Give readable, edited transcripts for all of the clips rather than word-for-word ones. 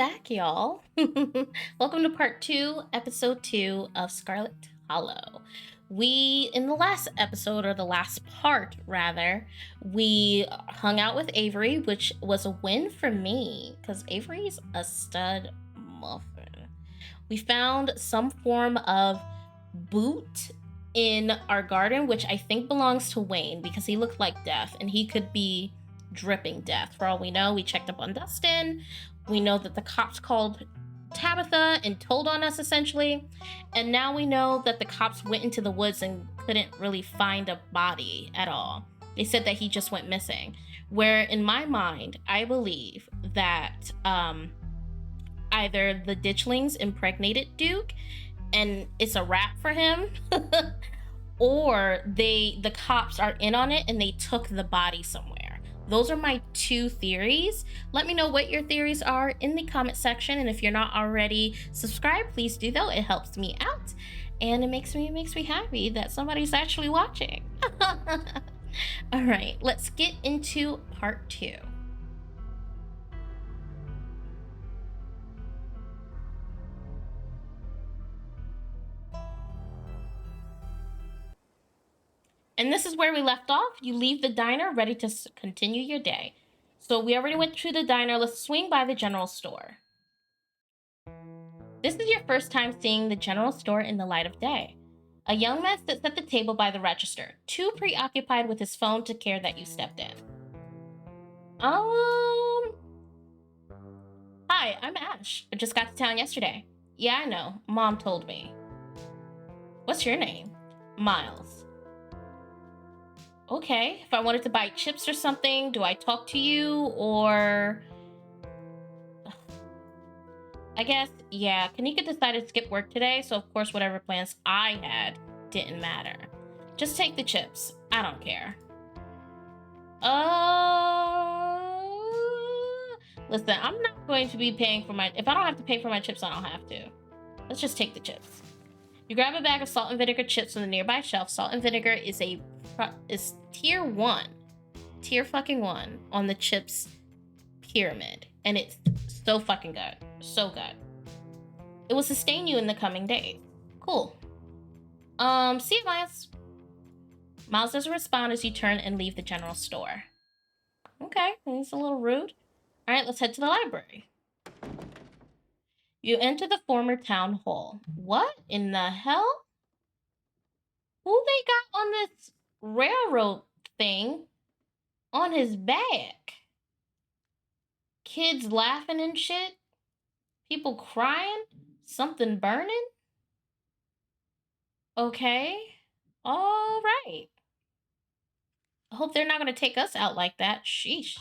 back, y'all. Welcome to part 2, episode 2 of Scarlet Hollow. In the last episode, or the last part rather, we hung out with Avery, which was a win for me, because Avery's a stud muffin. We found some form of boot in our garden, which I think belongs to Wayne, because he looked like death, and he could be dripping death. For all we know, we checked up on Dustin. We know that the cops called Tabitha and told on us, essentially. And now we know that the cops went into the woods and couldn't really find a body at all. They said that he just went missing. Where in my mind, I believe that either the ditchlings impregnated Duke and it's a wrap for him, or the cops are in on it and they took the body somewhere. Those are my two theories. Let me know what your theories are in the comment section. And if you're not already subscribed, please do though. It helps me out. And it makes me happy that somebody's actually watching. All right, let's get into part 2. And this is where we left off. You leave the diner ready to continue your day. So we already went to the diner. Let's swing by the general store. This is your first time seeing the general store in the light of day. A young man sits at the table by the register, too preoccupied with his phone to care that you stepped in. Hi, I'm Ash. I just got to town yesterday. Yeah, I know. Mom told me. What's your name? Miles. Okay, if I wanted to buy chips or something, do I talk to you or... I guess, yeah, Kanika decided to skip work today, so of course whatever plans I had didn't matter. Just take the chips. I don't care. Listen, I'm not going to be paying for my... If I don't have to pay for my chips, I don't have to. Let's just take the chips. You grab a bag of salt and vinegar chips from the nearby shelf. Salt and vinegar is tier 1. Tier fucking 1 on the chips pyramid. And it's so fucking good. So good. It will sustain you in the coming days. Cool. See you, Miles. Miles doesn't respond as you turn and leave the general store. Okay, he's a little rude. Alright, let's head to the library. You enter the former town hall. What in the hell? Who they got on this railroad thing on his back? Kids laughing and shit? People crying? Something burning? Okay. All right. I hope they're not going to take us out like that. Sheesh.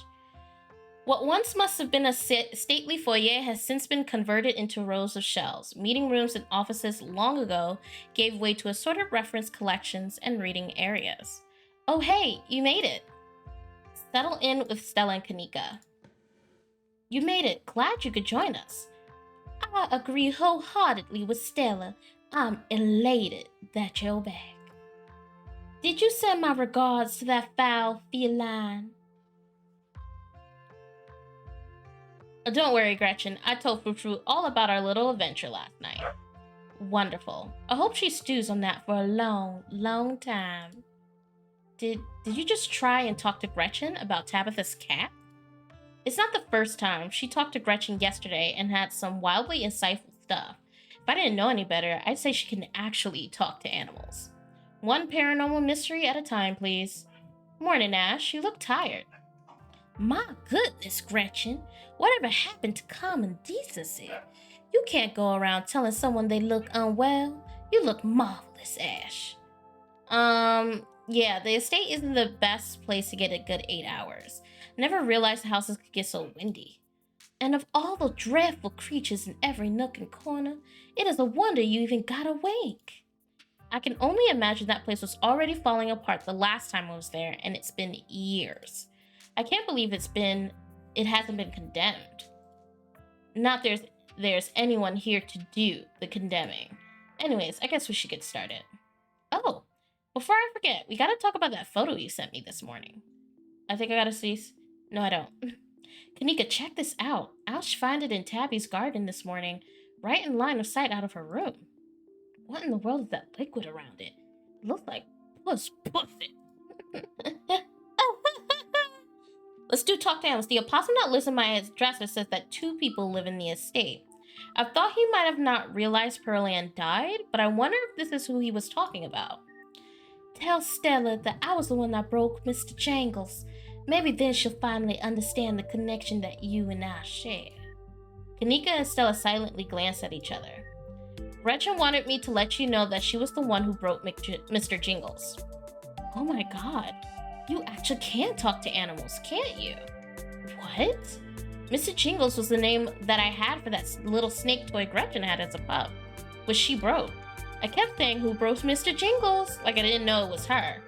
What once must have been a stately foyer has since been converted into rows of shelves. Meeting rooms and offices long ago gave way to assorted reference collections and reading areas. Oh hey, you made it. Settle in with Stella and Kanika. You made it. Glad you could join us. I agree wholeheartedly with Stella. I'm elated that you're back. Did you send my regards to that foul feline? Don't worry, Gretchen. I told Frou all about our little adventure last night. Wonderful. I hope she stews on that for a long, long time. Did you just try and talk to Gretchen about Tabitha's cat? It's not the first time. She talked to Gretchen yesterday and had some wildly insightful stuff. If I didn't know any better, I'd say she can actually talk to animals. One paranormal mystery at a time, please. Morning, Ash. You look tired. My goodness, Gretchen. Whatever happened to common decency? You can't go around telling someone they look unwell. You look marvelous, Ash. Yeah, the estate isn't the best place to get a good 8 hours. I never realized the houses could get so windy. And of all the dreadful creatures in every nook and corner, it is a wonder you even got awake. I can only imagine that place was already falling apart the last time I was there, and it's been years. I can't believe it hasn't been condemned. Not there's anyone here to do the condemning. Anyways, I guess we should get started. Oh, before I forget, we gotta talk about that photo you sent me this morning. I think I gotta cease. No, I don't. Kanika, check this out. I'll find it in Tabby's garden this morning, right in line of sight out of her room. What in the world is that liquid around it? It looks like pussy. Let's do talk downs. The opossum that lives in my address says that 2 people live in the estate. I thought he might have not realized Pearland died, but I wonder if this is who he was talking about. Tell Stella that I was the one that broke Mr. Jangles. Maybe then she'll finally understand the connection that you and I share. Kanika and Stella silently glanced at each other. Gretchen wanted me to let you know that she was the one who broke Mr. Jingles. Oh my god. You actually can talk to animals, can't you? What? Mr. Jingles was the name that I had for that little snake toy Gretchen had as a pup, which she broke. I kept saying, who broke Mr. Jingles? Like I didn't know it was her.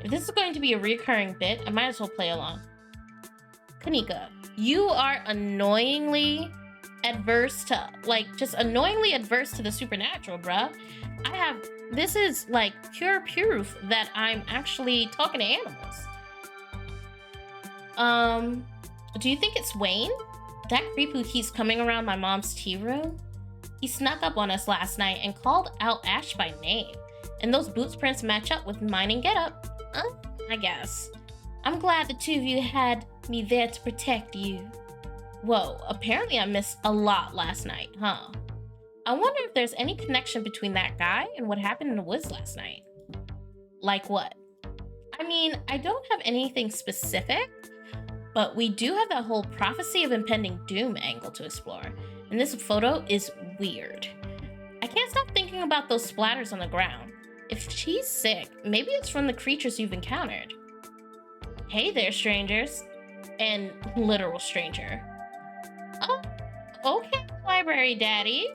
If this is going to be a recurring bit, I might as well play along. Kanika, you are annoyingly adverse to, just annoyingly adverse to the supernatural, bruh. This is like pure proof that I'm actually talking to animals. Do you think it's Wayne? That creep who keeps coming around my mom's tea room? He snuck up on us last night and called out Ash by name. And those boots prints match up with mine and getup. I guess. I'm glad the 2 of you had me there to protect you. Whoa, apparently I missed a lot last night, huh? I wonder if there's any connection between that guy and what happened in the woods last night. Like what? I mean, I don't have anything specific, but we do have that whole prophecy of impending doom angle to explore, and this photo is weird. I can't stop thinking about those splatters on the ground. If she's sick, maybe it's from the creatures you've encountered. Hey there, strangers. And literal stranger. Oh, okay, library daddy.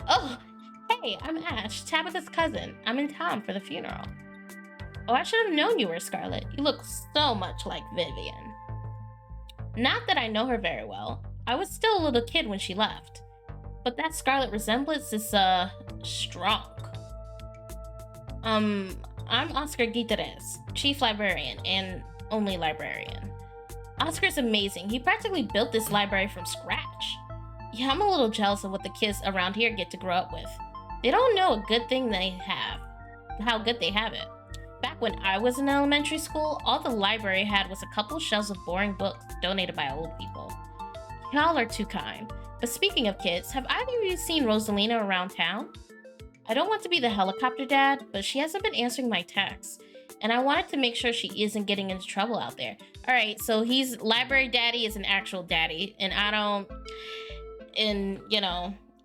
Oh, hey, I'm Ash, Tabitha's cousin. I'm in town for the funeral. Oh, I should have known you were Scarlet. You look so much like Vivian. Not that I know her very well. I was still a little kid when she left. But that Scarlet resemblance is, strong. I'm Oscar Guiterres, chief librarian and only librarian. Oscar's amazing. He practically built this library from scratch. Yeah, I'm a little jealous of what the kids around here get to grow up with. They don't know a good thing they have, how good they have it. Back when I was in elementary school, all the library had was a couple shelves of boring books donated by old people. Y'all are too kind. But speaking of kids, have either of you seen Rosalina around town? I don't want to be the helicopter dad, but she hasn't been answering my texts, and I wanted to make sure she isn't getting into trouble out there. All right, so library daddy is an actual daddy, and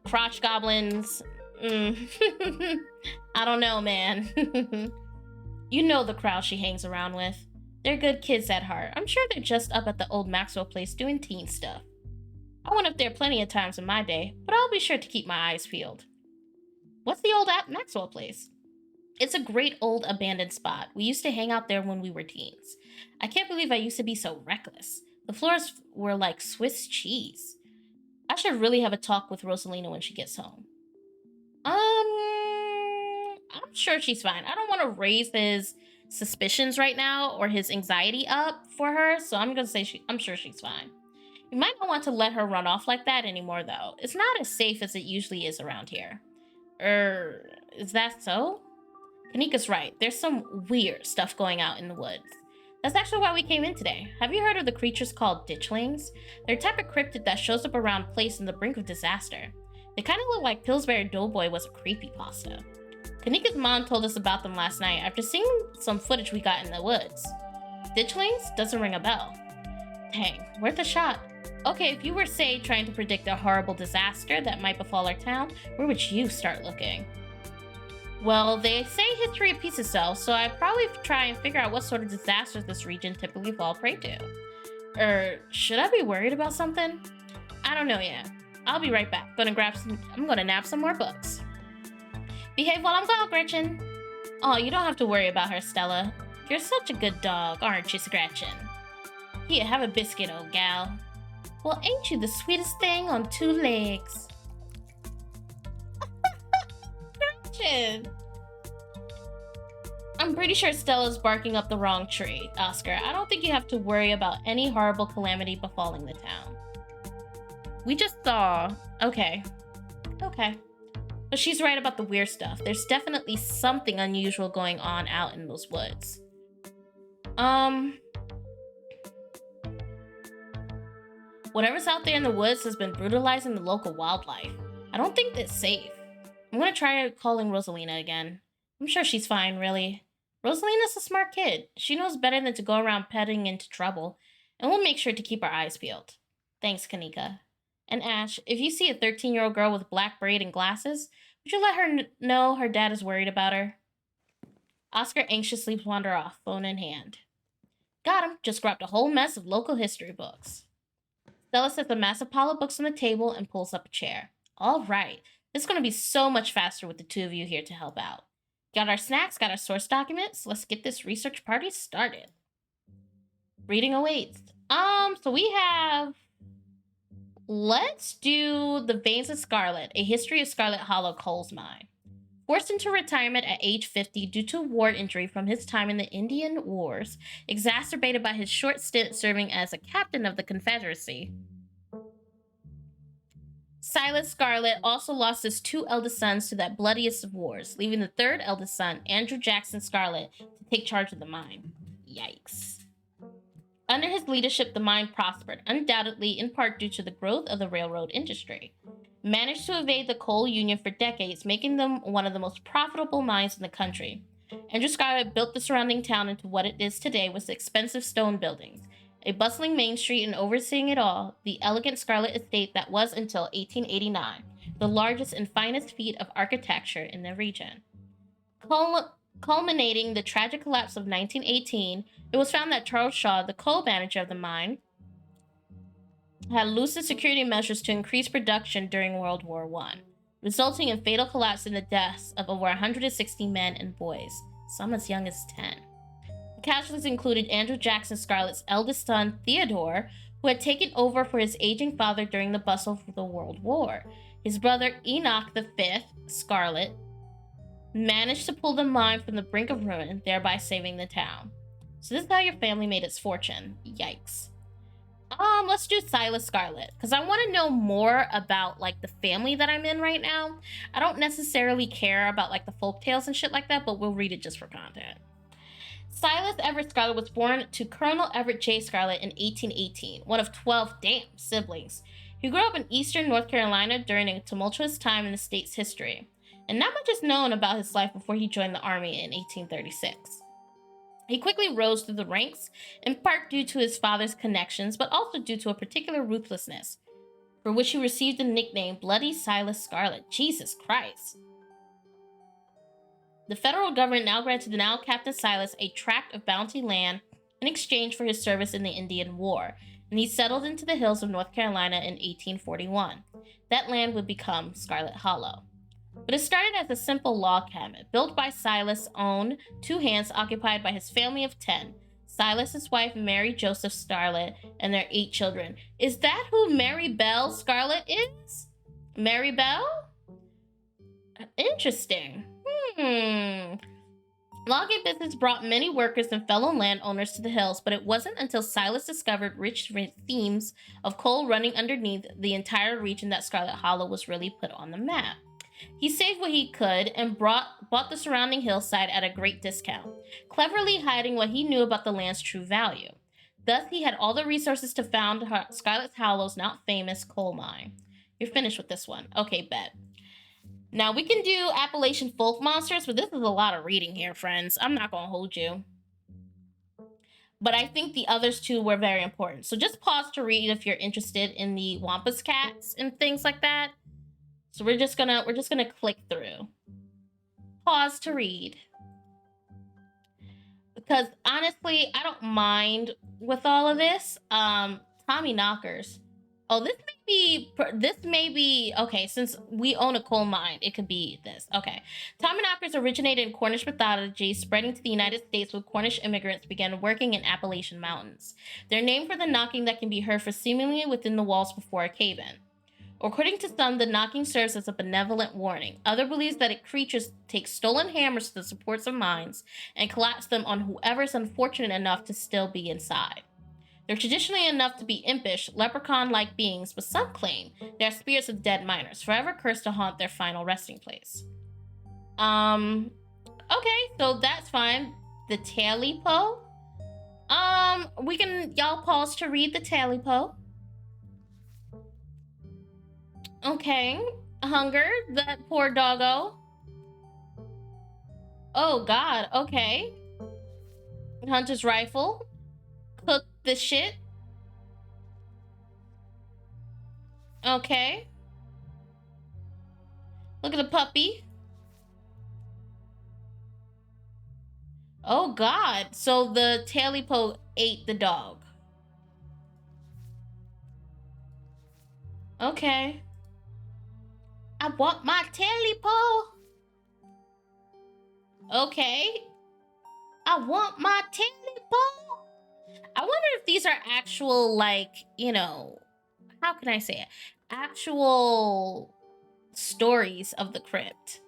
crotch goblins, I don't know, man. You know the crowd she hangs around with. They're good kids at heart. I'm sure they're just up at the old Maxwell place doing teen stuff. I went up there plenty of times in my day, but I'll be sure to keep my eyes peeled. What's the old Maxwell place? It's a great old abandoned spot. We used to hang out there when we were teens. I can't believe I used to be so reckless. The floors were like Swiss cheese. I should really have a talk with Rosalina when she gets home. I'm sure she's fine. I don't want to raise his suspicions right now or his anxiety up for her, so I'm gonna say I'm sure she's fine. You might not want to let her run off like that anymore, though. It's not as safe as it usually is around here. Is that so? Kanika's right. There's some weird stuff going out in the woods. That's actually why we came in today. Have you heard of the creatures called ditchlings? They're a type of cryptid that shows up around a place on the brink of disaster. They kind of look like Pillsbury Doughboy was a creepypasta. Kanika's mom told us about them last night after seeing some footage we got in the woods. Ditchlings? Doesn't ring a bell. Dang, worth a shot. Okay, if you were, say, trying to predict a horrible disaster that might befall our town, where would you start looking? Well, they say history repeats itself, so I'd probably try and figure out what sort of disasters this region typically fall prey to. Should I be worried about something? I don't know yet. I'll be right back. I'm gonna nab some more books. Behave while I'm gone, Gretchen. Oh, you don't have to worry about her, Stella. You're such a good dog, aren't you, Gretchen? Here, have a biscuit, old gal. Well, ain't you the sweetest thing on 2 legs? Gretchen! I'm pretty sure Stella's barking up the wrong tree, Oscar. I don't think you have to worry about any horrible calamity befalling the town. We just saw... Okay. But she's right about the weird stuff. There's definitely something unusual going on out in those woods. Whatever's out there in the woods has been brutalizing the local wildlife. I don't think that's safe. I'm gonna try calling Rosalina again. I'm sure she's fine, really. Rosalina's a smart kid. She knows better than to go around petting into trouble, and we'll make sure to keep our eyes peeled. Thanks, Kanika. And Ash, if you see a 13-year-old girl with black braid and glasses, would you let her know her dad is worried about her? Oscar anxiously wandered off, phone in hand. Got him. Just grabbed a whole mess of local history books. Stella sets a massive pile of books on the table and pulls up a chair. All right. This is going to be so much faster with the two of you here to help out. Got our snacks, got our source documents. Let's get this research party started. Reading awaits. So we have... Let's do The Veins of Scarlet, A History of Scarlet Hollow Coal's Mine. Forced into retirement at age 50 due to a war injury from his time in the Indian Wars, exacerbated by his short stint serving as a captain of the Confederacy. Silas Scarlet also lost his two eldest sons to that bloodiest of wars, leaving the third eldest son, Andrew Jackson Scarlet, to take charge of the mine. Yikes. Under his leadership, the mine prospered, undoubtedly in part due to the growth of the railroad industry. Managed to evade the coal union for decades, making them one of the most profitable mines in the country. Andrew Scarlet built the surrounding town into what it is today with expensive stone buildings, a bustling main street, and overseeing it all, the elegant Scarlet estate that was until 1889, the largest and finest feat of architecture in the region. Culminating the tragic collapse of 1918, it was found that Charles Shaw, the coal manager of the mine, had loosened security measures to increase production during World War I, resulting in fatal collapse and the deaths of over 160 men and boys, some as young as 10. The casualties included Andrew Jackson Scarlet's eldest son, Theodore, who had taken over for his aging father during the bustle of the World War. His brother, Enoch V, Scarlet, managed to pull the mine from the brink of ruin, thereby saving the town. So this is how your family made its fortune. Yikes. Let's do Silas Scarlet, because I want to know more about, like, the family that I'm in right now. I don't necessarily care about, like, the folk tales and shit like that, but we'll read it just for content. Silas Everett Scarlet was born to Colonel Everett J. Scarlet in 1818, one of 12 siblings. He grew up in eastern North Carolina during a tumultuous time in the state's history, and not much is known about his life before he joined the army in 1836. He quickly rose through the ranks, in part due to his father's connections, but also due to a particular ruthlessness, for which he received the nickname Bloody Silas Scarlet. Jesus Christ. The federal government now granted the now Captain Silas a tract of bounty land in exchange for his service in the Indian War, and he settled into the hills of North Carolina in 1841. That land would become Scarlet Hollow. But it started as a simple log cabin, built by Silas' own two hands, occupied by his family of 10, Silas, his wife, Mary Joseph Scarlet, and their 8 children. Is that who Mary Bell Scarlet is? Mary Bell? Interesting. Logging business brought many workers and fellow landowners to the hills, but it wasn't until Silas discovered rich seams of coal running underneath the entire region that Scarlet Hollow was really put on the map. He saved what he could and bought the surrounding hillside at a great discount, cleverly hiding what he knew about the land's true value. Thus, he had all the resources to found Scarlet Hollow's now famous coal mine. You're finished with this one. Okay, bet. Now, we can do Appalachian folk monsters, but this is a lot of reading here, friends. I'm not going to hold you. But I think the others two were very important. So just pause to read if you're interested in the Wampus cats and things like that. So we're just gonna click through. Pause to read. Because honestly, I don't mind with all of this. Tommy Knockers. Oh, this may be, okay, since we own a coal mine, it could be this. Okay. Tommy Knockers originated in Cornish mythology, spreading to the United States when Cornish immigrants began working in Appalachian mountains. They're named for the knocking that can be heard for seemingly within the walls before a cave-in. According to some, the knocking serves as a benevolent warning. Others believe that creatures take stolen hammers to the supports of mines and collapse them on whoever is unfortunate enough to still be inside. They're traditionally enough to be impish, leprechaun-like beings, but some claim they are spirits of dead miners, forever cursed to haunt their final resting place. Okay, so that's fine. The Tally-Po. Y'all pause to read the Tally-Po. Okay. Hunger, that poor doggo. Oh, God, okay. Hunter's rifle. Cook the shit. Okay. Look at the puppy. Oh, God. So the Tally-Po ate the dog. Okay. I want my Tally-Po. Okay. I want my Tally-Po. I wonder if these are actual, like, you know, how can I say it? Actual stories of the crypt.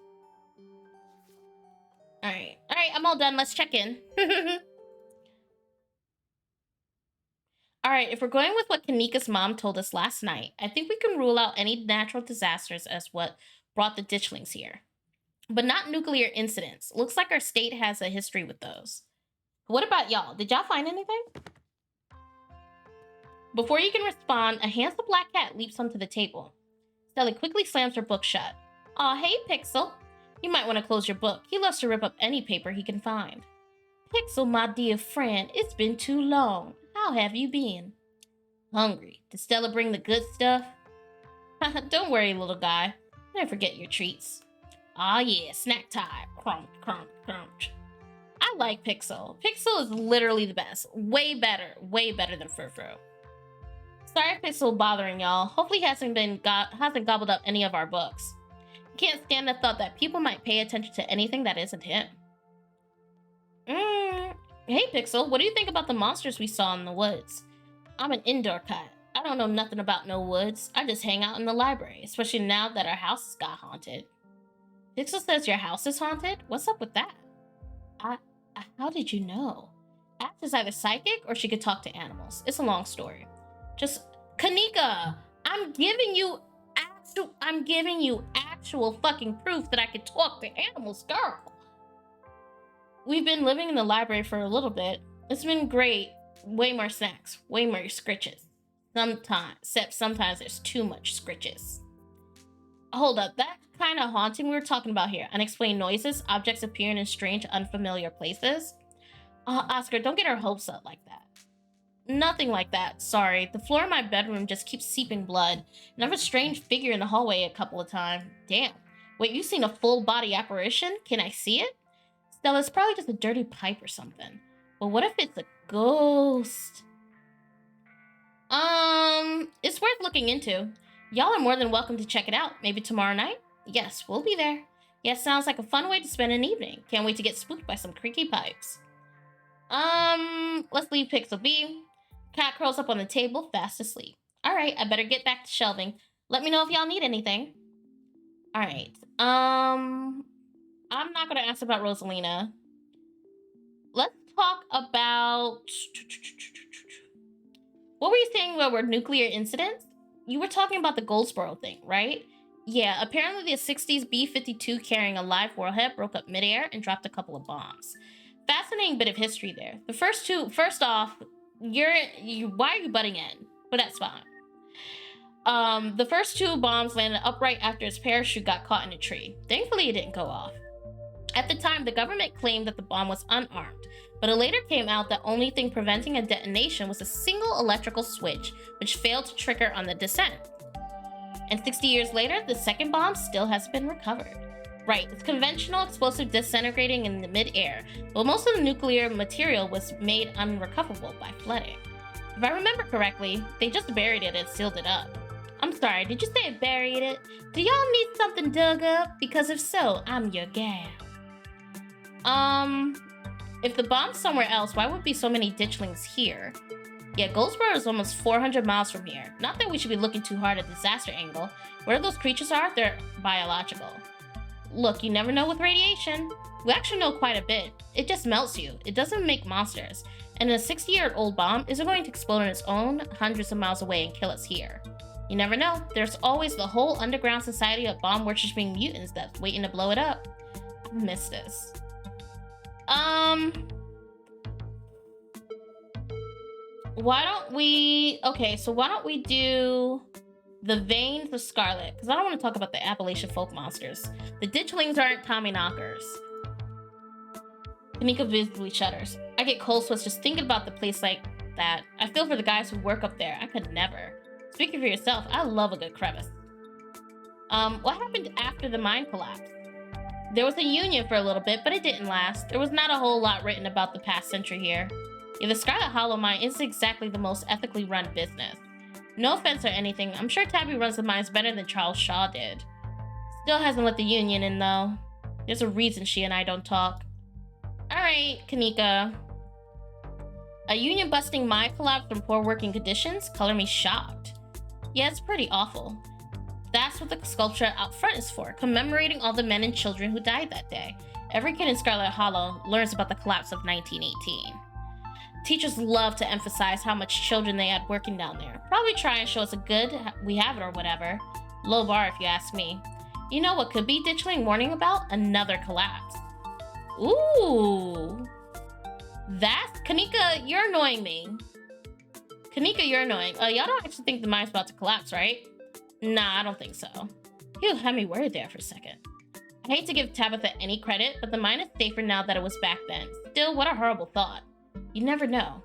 All right, I'm all done. Let's check in. All right, if we're going with what Kanika's mom told us last night, I think we can rule out any natural disasters as what brought the ditchlings here. But not nuclear incidents. Looks like our state has a history with those. What about y'all? Did y'all find anything? Before you can respond, a handsome black cat leaps onto the table. Stella quickly slams her book shut. Aw, hey, Pixel. You might want to close your book. He loves to rip up any paper he can find. Pixel, my dear friend, it's been too long. How have you been? Hungry. Did Stella bring the good stuff? Don't worry, little guy. Never forget your treats. Aw, yeah, snack time. Crunch, crunch, crunch. I like Pixel. Pixel is literally the best. Way better than Furfur. Sorry if Pixel bothering y'all. Hopefully he hasn't gobbled up any of our books. Can't stand the thought that people might pay attention to anything that isn't him. Hey Pixel, what do you think about the monsters we saw in the woods? I'm an indoor cat. I don't know nothing about no woods. I just hang out in the library, especially now that our house got haunted. Pixel says your house is haunted? What's up with that? How did you know? Ash is either psychic or she could talk to animals. It's a long story. Just, Kanika, I'm giving you actual fucking proof that I could talk to animals, girl. We've been living in the library for a little bit. It's been great. Way more snacks, way more scritches. Sometimes there's too much scritches. Hold up, that kind of haunting we were talking about here. Unexplained noises, objects appearing in strange, unfamiliar places. Oscar, don't get our hopes up like that. Nothing like that, sorry. The floor of my bedroom just keeps seeping blood. And I have a strange figure in the hallway a couple of times. Damn. Wait, you seen a full body apparition? Can I see it? Stella, it's probably just a dirty pipe or something. But what if it's a ghost? It's worth looking into. Y'all are more than welcome to check it out. Maybe tomorrow night? Yes, we'll be there. Yes, sounds like a fun way to spend an evening. Can't wait to get spooked by some creaky pipes. Let's leave Pixel be. Cat curls up on the table, fast asleep. Alright, I better get back to shelving. Let me know if y'all need anything. Alright, I'm not gonna ask about Rosalina. Let's talk about... What were you saying about were nuclear incidents? You were talking about the Goldsboro thing, right? Yeah, apparently the 60s B-52 carrying a live warhead broke up midair and dropped a couple of bombs. Fascinating bit of history there. The first off, why are you butting in? But that's fine. The first two bombs landed upright after his parachute got caught in a tree. Thankfully, it didn't go off. At the time, the government claimed that the bomb was unarmed, but it later came out that only thing preventing a detonation was a single electrical switch, which failed to trigger on the descent. And 60 years later, the second bomb still has been recovered. Right, it's conventional explosive disintegrating in the mid-air, but most of the nuclear material was made unrecoverable by flooding. If I remember correctly, they just buried it and sealed it up. I'm sorry, did you say buried it? Do y'all need something dug up? Because if so, I'm your gal. If the bomb's somewhere else, why would be so many ditchlings here? Yeah, Goldsboro is almost 400 miles from here. Not that we should be looking too hard at disaster angle. Where those creatures are, they're biological. Look, you never know with radiation. We actually know quite a bit. It just melts you. It doesn't make monsters. And a 60-year-old bomb isn't going to explode on its own hundreds of miles away and kill us here. You never know. There's always the whole underground society of bomb-worshipping mutants that's waiting to blow it up. I miss this. Why don't we do the veins of Scarlet? Because I don't want to talk about the Appalachian folk monsters. The ditchlings aren't Tommy knockers. Kanika visibly shudders. I get cold sweats just thinking about the place like that. I feel for the guys who work up there. I could never. Speaking for yourself, I love a good crevice. What happened after the mine collapse? There was a union for a little bit, but it didn't last. There was not a whole lot written about the past century here. Yeah, the Scarlet Hollow mine isn't exactly the most ethically run business. No offense or anything, I'm sure Tabby runs the mines better than Charles Shaw did. Still hasn't let the union in, though. There's a reason she and I don't talk. Alright, Kanika. A union-busting mine collapse from poor working conditions? Color me shocked. Yeah, it's pretty awful. That's what the sculpture out front is for, commemorating all the men and children who died that day. Every kid in Scarlet Hollow learns about the collapse of 1918. Teachers love to emphasize how much children they had working down there. Probably try and show us a good we have it or whatever. Low bar if you ask me. You know what could be ditchling warning about? Another collapse. Ooh. That's... Kanika, you're annoying me. Kanika, you're annoying. Y'all don't actually think the mine's about to collapse, right? Nah, I don't think so. Phew, had me worried there for a second. I hate to give Tabitha any credit, but the mine is safer now that it was back then. Still, what a horrible thought. You never know.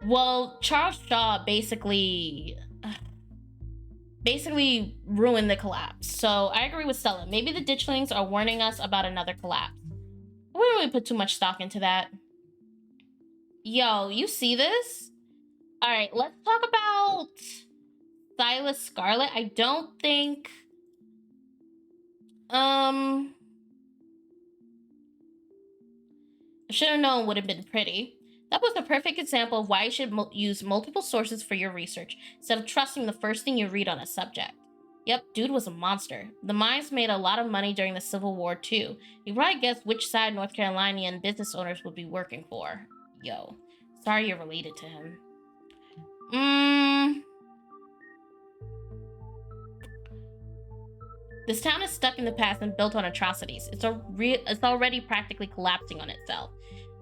Well, Charles Shaw basically ruined the collapse. So I agree with Stella. Maybe the ditchlings are warning us about another collapse. We don't really put too much stock into that. Yo, you see this? All right, let's talk about Silas Scarlet. I don't think... I should have known would have been pretty. That was a perfect example of why you should use multiple sources for your research, instead of trusting the first thing you read on a subject. Yep, dude was a monster. The mines made a lot of money during the Civil War, too. You probably guessed which side North Carolinian business owners would be working for. Yo, sorry you're related to him. This town is stuck in the past and built on atrocities. It's already practically collapsing on itself.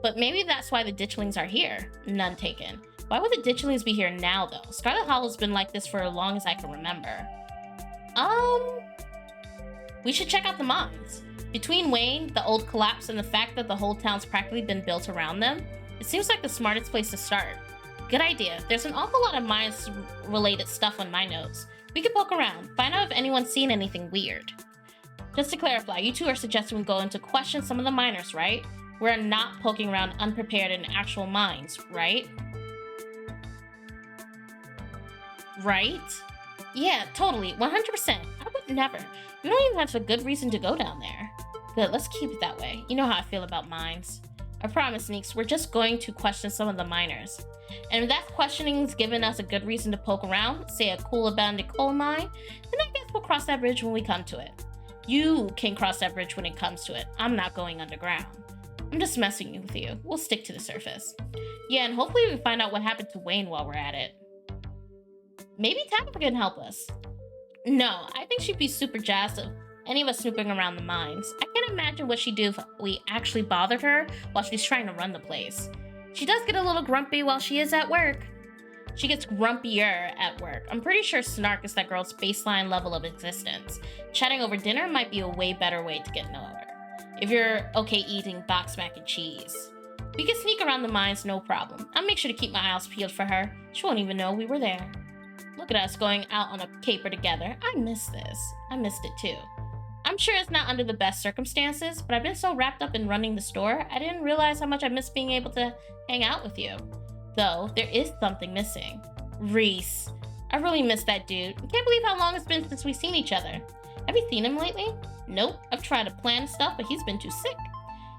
But maybe that's why the ditchlings are here. None taken. Why would the ditchlings be here now, though? Scarlet Hollow's been like this for as long as I can remember. We should check out the mines. Between Wayne, the old collapse, and the fact that the whole town's practically been built around them, it seems like the smartest place to start. Good idea. There's an awful lot of mines-related stuff on my notes. We could poke around, find out if anyone's seen anything weird. Just to clarify, you two are suggesting we go in to question some of the miners, right? We're not poking around unprepared in actual mines, right? Right? Yeah, totally, 100%. I would never. We don't even have a good reason to go down there. Good, let's keep it that way. You know how I feel about mines. I promise, Sneaks, we're just going to question some of the miners. And if that questioning's given us a good reason to poke around, say a cool abandoned coal mine, then I guess we'll cross that bridge when we come to it. You can cross that bridge when it comes to it. I'm not going underground. I'm just messing with you. We'll stick to the surface. Yeah, and hopefully we can find out what happened to Wayne while we're at it. Maybe Tabitha can help us. No, I think she'd be super jazzed of any of us snooping around the mines. I can't imagine what she'd do if we actually bothered her while she's trying to run the place. She does get a little grumpy while she is at work. She gets grumpier at work. I'm pretty sure snark is that girl's baseline level of existence. Chatting over dinner might be a way better way to get to know her. If you're okay eating box mac and cheese. We can sneak around the mines, no problem. I'll make sure to keep my eyes peeled for her. She won't even know we were there. Look at us going out on a caper together. I miss this. I missed it too. I'm sure it's not under the best circumstances, but I've been so wrapped up in running the store, I didn't realize how much I missed being able to hang out with you. Though, there is something missing. Reese. I really miss that dude. I can't believe how long it's been since we've seen each other. Have you seen him lately? Nope. I've tried to plan stuff, but he's been too sick.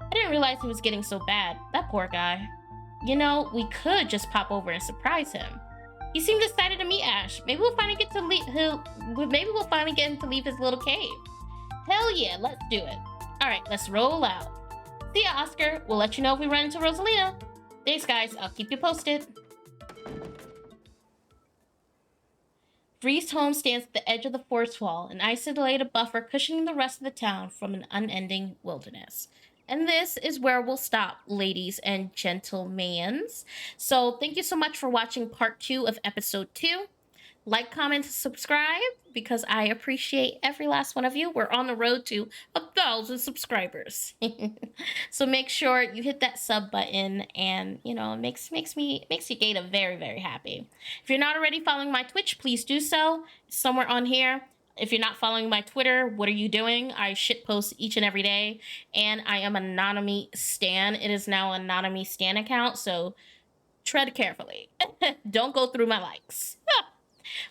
I didn't realize he was getting so bad. That poor guy. You know, we could just pop over and surprise him. He seemed excited to meet Ash. Maybe we'll finally get to leave. Maybe we'll finally get him to leave his little cave. Hell yeah, let's do it. All right, let's roll out. See ya, Oscar. We'll let you know if we run into Rosalina. Thanks, guys. I'll keep you posted. Bree's home stands at the edge of the forest wall, an isolated buffer cushioning the rest of the town from an unending wilderness. And this is where we'll stop, ladies and gentlemen. So thank you so much for watching part 2 of episode 2. Like, comment, subscribe, because I appreciate every last one of you. We're on the road to 1,000 subscribers. So make sure you hit that sub button, and you know, it makes you Gata very, very happy. If you're not already following my Twitch, please do so. It's somewhere on here. If you're not following my Twitter, what are you doing? I shitpost each and every day, and I am Anonymous Stan. It is now an Anonymous Stan account, so tread carefully. Don't go through my likes.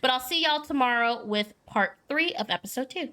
But I'll see y'all tomorrow with part 3 of episode 2.